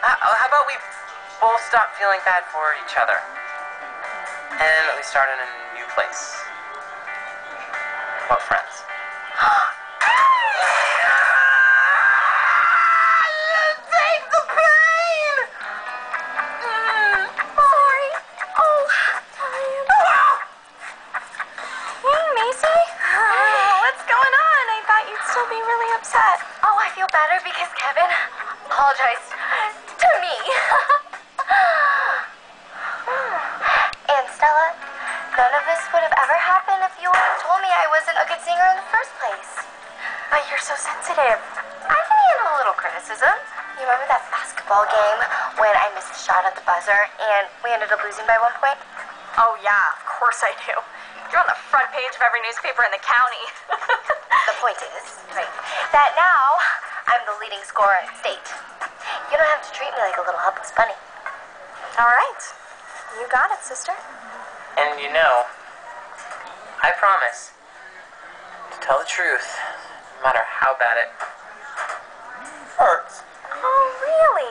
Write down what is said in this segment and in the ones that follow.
How about we both stop feeling bad for each other? And we start in a new place. What friends? Take the pain! Sorry. Oh. Hey, Macy. What's going on? I thought you'd still be really upset. Oh, I feel better because Kevin apologized to me. And Stella, none of this would have ever happened if you would have told me I wasn't a good singer in the first place. But you're so sensitive. I can handle a little criticism. You remember that basketball game when I missed a shot at the buzzer and we ended up losing by 1 point? Oh yeah, of course I do. You're on the front page of every newspaper in the county. The point is, right, that now I'm the leading scorer in state. You don't have to treat me like a little helpless bunny. All right. You got it, sister. And you know, I promise to tell the truth, no matter how bad it hurts. Oh, really?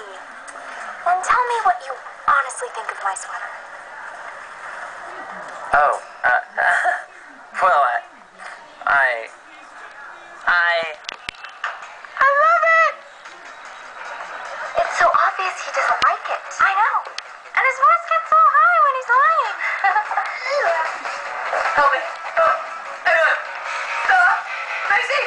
Then tell me what you honestly think of my sweater. Oh, well, I love it! It's so obvious he doesn't like it. I know. And his voice gets so high when he's lying. Help me! Oh, anyone! Stella! Macy!